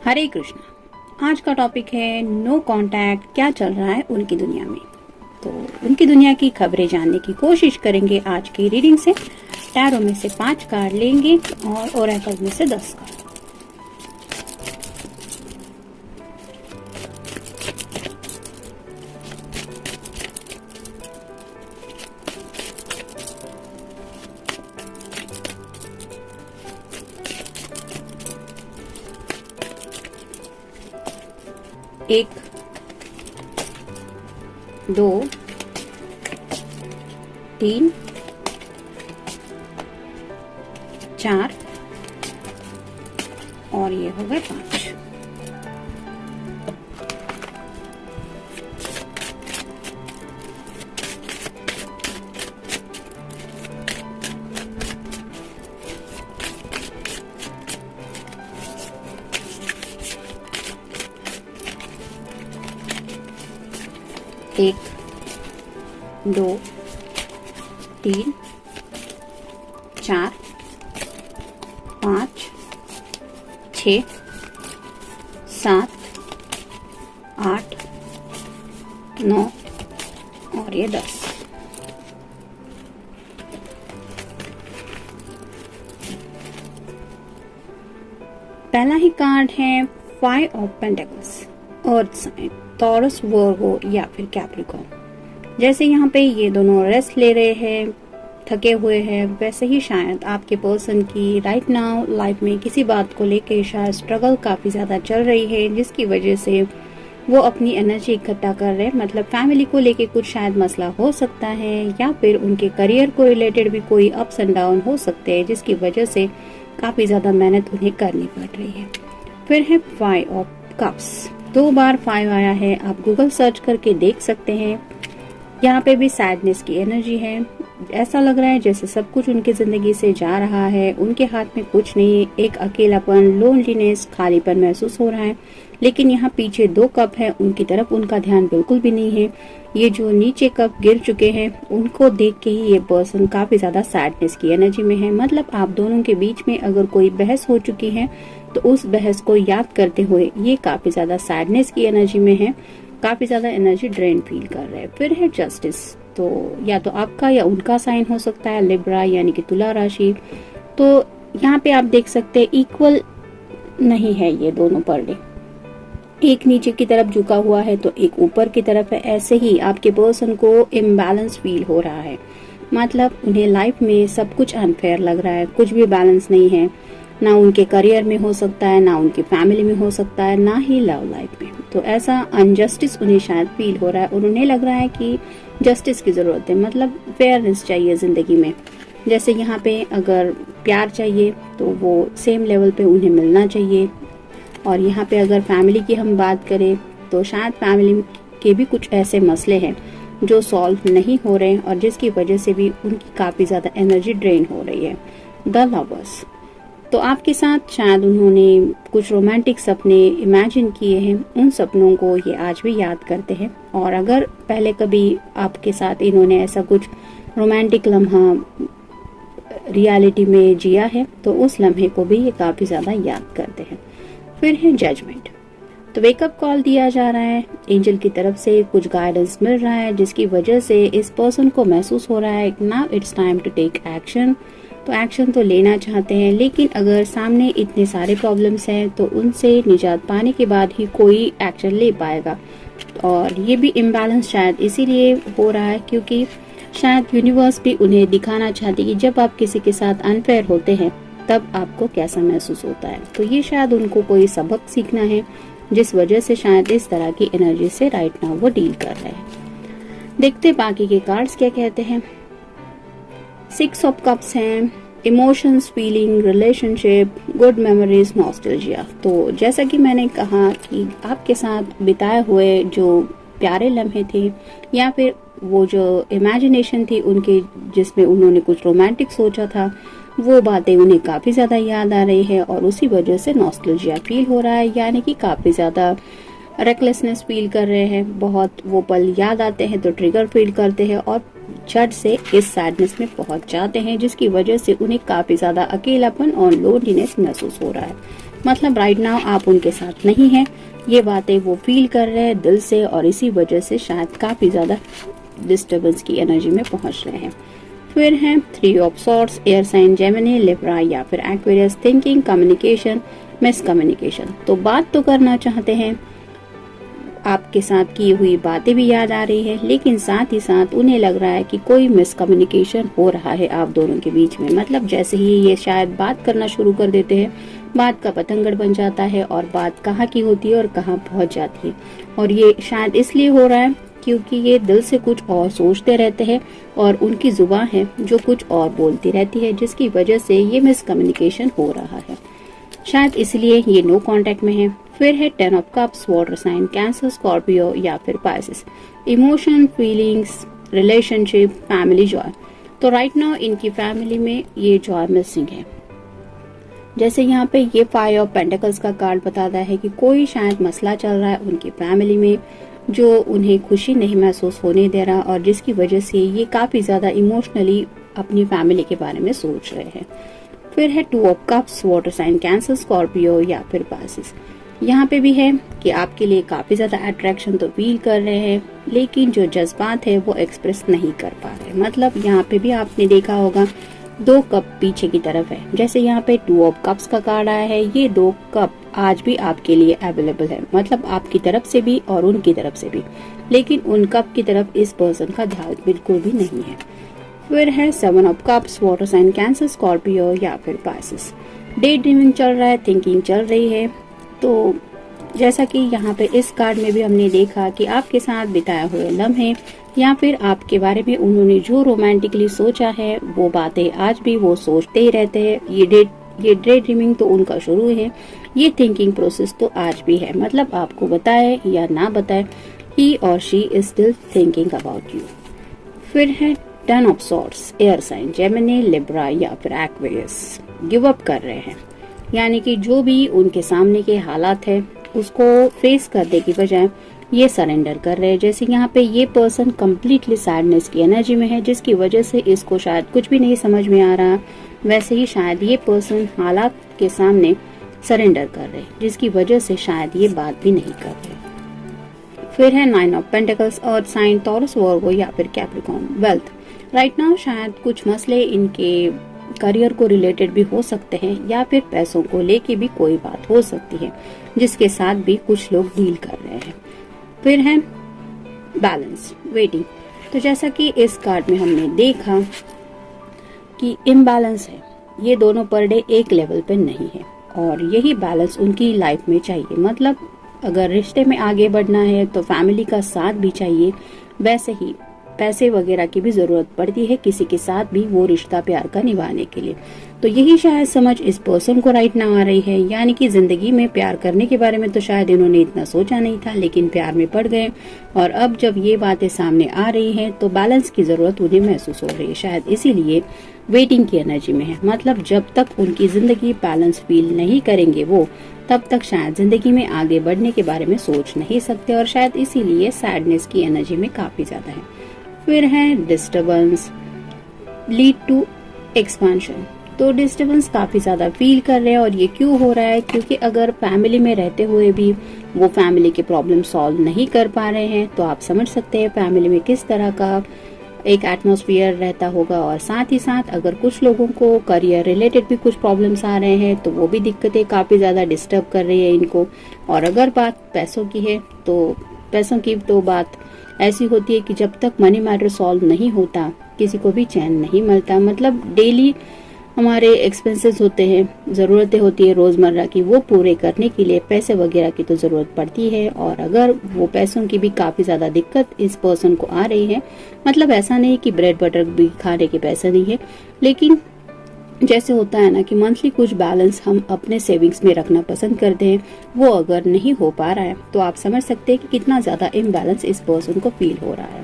हरे कृष्णा। आज का टॉपिक है नो कांटेक्ट, क्या चल रहा है उनकी दुनिया में। तो उनकी दुनिया की खबरें जानने की कोशिश करेंगे आज की रीडिंग से। टैरो में से 5 कार्ड लेंगे और ओरेकल में से 10 कार्ड। एक, 2, 3, 4 और ये हो गए 5। एक, 2, 3, 4, 5, 6, 7, 8, 9 और ये 10। पहला ही कार्ड है 5 of pentacles, earth sign, Taurus, Virgo या फिर कैप्रिकॉर्न। जैसे यहाँ पे ये दोनों रेस्ट ले रहे हैं, थके हुए हैं, वैसे ही शायद आपके पर्सन की राइट नाउ लाइफ में किसी बात को लेके शायद स्ट्रगल काफी ज्यादा चल रही है, जिसकी वजह से वो अपनी एनर्जी इकट्ठा कर रहे हैं। मतलब फैमिली को लेके कुछ शायद मसला हो सकता है या फिर उनके करियर को रिलेटेड भी कोई अप्स एंड डाउन हो सकते हैं, जिसकी वजह से काफी ज्यादा मेहनत उन्हें करनी पड़ रही है। फिर है 5 ऑफ कप्स, 2 बार 5 आया है। आप गूगल सर्च करके देख सकते हैं। यहाँ पे भी सैडनेस की एनर्जी है। ऐसा लग रहा है जैसे सब कुछ उनकी जिंदगी से जा रहा है, उनके हाथ में कुछ नहीं, एक अकेलापन, लोनलीनेस, खालीपन महसूस हो रहा है। लेकिन यहाँ पीछे 2 कप है, उनकी तरफ उनका ध्यान बिल्कुल भी नहीं है। ये जो नीचे कप गिर चुके हैं उनको देख के ही ये पर्सन काफी ज्यादा सैडनेस की एनर्जी में है। मतलब आप दोनों के बीच में अगर कोई बहस हो चुकी है तो उस बहस को याद करते हुए ये काफी ज्यादा सैडनेस की एनर्जी में है, काफी ज्यादा एनर्जी ड्रेन फील कर रहे हैं। फिर है जस्टिस, तो या तो आपका या उनका साइन हो सकता है, लिब्रा यानी कि तुला राशि। तो यहाँ पे आप देख सकते हैं इक्वल नहीं है ये दोनों पर्दे, एक नीचे की तरफ झुका हुआ है तो एक ऊपर की तरफ है। ऐसे ही आपके पर्सन को इम्बैलेंस फील हो रहा है। मतलब उन्हें लाइफ में सब कुछ अनफेयर लग रहा है, कुछ भी बैलेंस नहीं है। ना उनके करियर में हो सकता है, ना उनकी फैमिली में हो सकता है, ना ही लव लाइफ में। तो ऐसा अनजस्टिस उन्हें शायद फील हो रहा है और उन्हें लग रहा है कि जस्टिस की जरूरत है। मतलब फेयरनेस चाहिए जिंदगी में। जैसे यहाँ पे अगर प्यार चाहिए तो वो सेम लेवल पे उन्हें मिलना चाहिए। और यहाँ पे अगर फैमिली की हम बात करें तो शायद फैमिली के भी कुछ ऐसे मसले हैं जो सॉल्व नहीं हो रहे हैं और जिसकी वजह से भी उनकी काफी ज्यादा एनर्जी ड्रेन हो रही है। द लवर्स, तो आपके साथ शायद उन्होंने कुछ रोमांटिक सपने इमेजिन किए हैं, उन सपनों को ये आज भी याद करते हैं। और अगर पहले कभी आपके साथ इन्होंने ऐसा कुछ रोमांटिक लम्हा रियलिटी में जिया है तो उस लम्हे को भी ये काफी ज्यादा याद करते हैं। फिर है जजमेंट, तो वेकअप कॉल दिया जा रहा है एंजल की तरफ से, कुछ गाइडेंस मिल रहा है जिसकी वजह से इस पर्सन को महसूस हो रहा है now it's time to take action. तो एक्शन तो लेना चाहते हैं, लेकिन अगर सामने इतने सारे प्रॉब्लम्स हैं तो उनसे निजात पाने के बाद ही कोई एक्शन ले पाएगा। और ये भी इम्बैलेंस शायद इसीलिए हो रहा है क्योंकि शायद यूनिवर्स भी उन्हें दिखाना चाहती है कि जब आप किसी के साथ अनफेयर होते हैं तब आपको कैसा महसूस होता है। तो ये शायद उनको कोई सबक सीखना है, जिस वजह से शायद इस तरह की एनर्जी से राइट नाउ वो डील कर रहे हैं। देखते बाकी के कार्ड्स क्या कहते हैं। 6 ऑफ कप्स हैं, emotions, feeling, relationship, good memories, nostalgia. तो जैसा कि मैंने कहा कि आपके साथ बिताए हुए जो प्यारे लम्हे थे या फिर वो जो इमेजिनेशन थी उनके, जिसमें उन्होंने कुछ रोमांटिक सोचा था, वो बातें उन्हें काफी ज्यादा याद आ रही है और उसी वजह से नॉस्टैल्जिया फील हो रहा है, यानी कि काफी ज्यादा रेकलेसनेस फील कर रहे हैं। बहुत वो पल याद आते हैं तो ट्रिगर फील करते हैं और झट से इस सैडनेस में पहुंच जाते हैं, जिसकी वजह से उन्हें काफी ज्यादा अकेलापन और लोनलीनेस महसूस हो रहा है। मतलब राइट नाउ आप उनके साथ नहीं हैं, ये बातें वो फील कर रहे हैं दिल से, और इसी वजह से शायद काफी ज्यादा डिस्टर्बेंस की एनर्जी में पहुंच रहे हैं। फिर है 3 of swords, air sign Gemini, Libra या फिर एक्वेरियस, थिंकिंग, कम्युनिकेशन, मिसकम्युनिकेशन। तो बात तो करना चाहते हैं, आपके साथ की हुई बातें भी याद आ रही है, लेकिन साथ ही साथ उन्हें लग रहा है कि कोई मिसकम्युनिकेशन हो रहा है आप दोनों के बीच में। मतलब जैसे ही ये शायद बात करना शुरू कर देते हैं, बात का पतंगड़ बन जाता है और बात कहाँ की होती है और कहाँ पहुंच जाती है। और ये शायद इसलिए हो रहा है क्योंकि ये दिल से कुछ और सोचते रहते हैं और उनकी जुबान है जो कुछ और बोलती रहती है, जिसकी वजह से ये मिसकम्युनिकेशन हो रहा है। शायद इसलिए ये नो कांटेक्ट में है। फिर है 10 of cups, water sign, Cancer, Scorpio या फिर Pisces, emotion, feelings, relationship, family, joy. तो राइट नाउ इनकी फैमिली में ये जॉय मिसिंग है। जैसे यहाँ पे ये 5 ऑफ पेंटिकल्स का कार्ड बताता है कि कोई शायद मसला चल रहा है उनकी फैमिली में जो उन्हें खुशी नहीं महसूस होने दे रहा, और जिसकी वजह से ये काफी ज्यादा इमोशनली अपनी फैमिली के बारे में सोच रहे हैं। फिर है 2 of cups, water sign, Cancer, Scorpio या फिर पाइसेस। यहाँ पे भी है कि आपके लिए काफी ज्यादा अट्रैक्शन तो फील कर रहे हैं, लेकिन जो जज्बात है वो एक्सप्रेस नहीं कर पा रहे। मतलब यहाँ पे भी आपने देखा होगा 2 कप पीछे की तरफ है। जैसे यहाँ पे 2 ऑफ कप्स का कार्ड आया है, ये 2 कप आज भी आपके लिए अवेलेबल है, मतलब आपकी तरफ से भी और उनकी तरफ से भी, लेकिन उन कप की तरफ इस पर्सन का ध्यान बिल्कुल भी नहीं है। फिर है 7 of cups, water sign, Cancer, Scorpio या फिर पाइसेस। डे ड्रीमिंग चल रहा है, थिंकिंग चल रही है। तो जैसा कि यहाँ पे इस कार्ड में भी हमने देखा कि आपके साथ बिताए हुए लम्हे या फिर आपके बारे में उन्होंने जो रोमांटिकली सोचा है वो बातें आज भी वो सोचते ही रहते हैं। ये डे ड्रीमिंग तो उनका शुरू है, ये थिंकिंग प्रोसेस तो आज भी है। मतलब आपको बताए या ना बताए, ही और she is still thinking about you. फिर है 10 of swords, air sign, Gemini, Libra या फिर एक्वेरियस, गिव अप कर रहे हैं। यानी कि जो भी उनके सामने के हालात है उसको फेस करने की बजाय ये सरेंडर कर रहे हैं। जैसे यहाँ पे ये पर्सन कम्प्लीटली सैडनेस की एनर्जी में है, जिसकी वजह से इसको शायद कुछ भी नहीं समझ में आ रहा। वैसे ही शायद ये पर्सन हालात के सामने सरेंडर कर रहे, जिसकी वजह से शायद ये बात भी नहीं कर रहे। फिर है 9 of pentacles, earth sign, Taurus, Virgo या फिर कैप्रिकॉर्न, वेल्थ। राइट नाउ शायद कुछ मसले इनके करियर को रिलेटेड भी हो सकते हैं या फिर पैसों को लेके भी कोई बात हो सकती है, जिसके साथ भी कुछ लोग डील कर रहे हैं। फिर है बैलेंस, वेटिंग। तो जैसा कि इस कार्ड में हमने देखा कि इम्बैलेंस है, ये दोनों पर डे एक लेवल पे नहीं है और यही बैलेंस उनकी लाइफ में चाहिए। मतलब अगर रिश्ते में आगे बढ़ना है तो फैमिली का साथ भी चाहिए, वैसे ही पैसे वगैरह की भी जरूरत पड़ती है किसी के साथ भी वो रिश्ता प्यार का निभाने के लिए। तो यही शायद समझ इस पर्सन को राइट ना आ रही है। यानी कि जिंदगी में प्यार करने के बारे में तो शायद इन्होंने इतना सोचा नहीं था, लेकिन प्यार में पड़ गए और अब जब ये बातें सामने आ रही हैं तो बैलेंस की जरूरत उन्हें महसूस हो रही है। शायद इसीलिए वेटिंग की एनर्जी में है। मतलब जब तक उनकी जिंदगी बैलेंस फील नहीं करेंगे वो, तब तक शायद जिंदगी में आगे बढ़ने के बारे में सोच नहीं सकते और शायद इसीलिए सैडनेस की एनर्जी में काफी ज्यादा है। फिर है डिस्टर्बेंस, लीड टू एक्सपेंशन। तो डिस्टर्बेंस काफी ज्यादा फील कर रहे हैं और ये क्यों हो रहा है? क्योंकि अगर फैमिली में रहते हुए भी वो फैमिली के प्रॉब्लम सॉल्व नहीं कर पा रहे हैं तो आप समझ सकते हैं फैमिली में किस तरह का एक एटमॉस्फेयर रहता होगा। और साथ ही साथ अगर कुछ लोगों को करियर रिलेटेड भी कुछ प्रॉब्लम्स आ रहे हैं तो वो भी दिक्कतें काफी ज्यादा डिस्टर्ब कर रही है इनको। और अगर बात पैसों की है तो पैसों की तो बात ऐसी होती है कि जब तक मनी मैटर सॉल्व नहीं होता किसी को भी चैन नहीं मिलता। मतलब डेली हमारे एक्सपेंसेस होते हैं, ज़रूरतें होती है रोज़मर्रा की, वो पूरे करने के लिए पैसे वगैरह की तो ज़रूरत पड़ती है। और अगर वो पैसों की भी काफ़ी ज़्यादा दिक्कत इस पर्सन को आ रही है, मतलब ऐसा नहीं कि ब्रेड बटर भी खाने के पैसे नहीं है, लेकिन जैसे होता है ना कि मंथली कुछ बैलेंस हम अपने सेविंग्स में रखना पसंद करते हैं, वो अगर नहीं हो पा रहा है तो आप समझ सकते हैं कि कितना ज़्यादा इम्बैलेंस इस पर्सन को फील हो रहा है।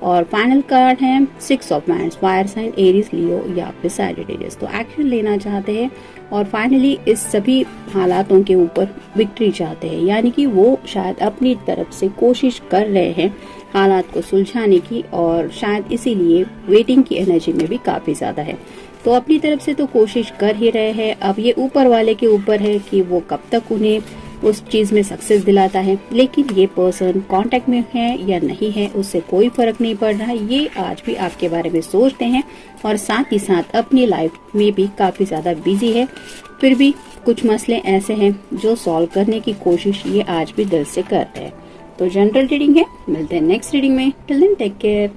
और फाइनल कार्ड है 6 of wands, fire sign, Aries, Leo या फिर सैजिटेरियस। तो एक्शन लेना चाहते हैं और फाइनली इस सभी हालातों के ऊपर विक्ट्री चाहते हैं। यानी कि वो शायद अपनी तरफ से कोशिश कर रहे हैं हालात को सुलझाने की और शायद इसीलिए वेटिंग की एनर्जी में भी काफी ज्यादा है। तो अपनी तरफ से तो कोशिश कर ही रहे हैं। अब ये ऊपर वाले के ऊपर है कि वो कब तक उन्हें उस चीज में सक्सेस दिलाता है। लेकिन ये पर्सन कांटेक्ट में है या नहीं है उससे कोई फर्क नहीं पड़ रहा है। ये आज भी आपके बारे में सोचते हैं और साथ ही साथ अपनी लाइफ में भी काफी ज्यादा बिजी है। फिर भी कुछ मसले ऐसे हैं जो सॉल्व करने की कोशिश ये आज भी दिल से करते हैं। तो जनरल रीडिंग है, मिलते हैं नेक्स्ट रीडिंग में। Till then take care.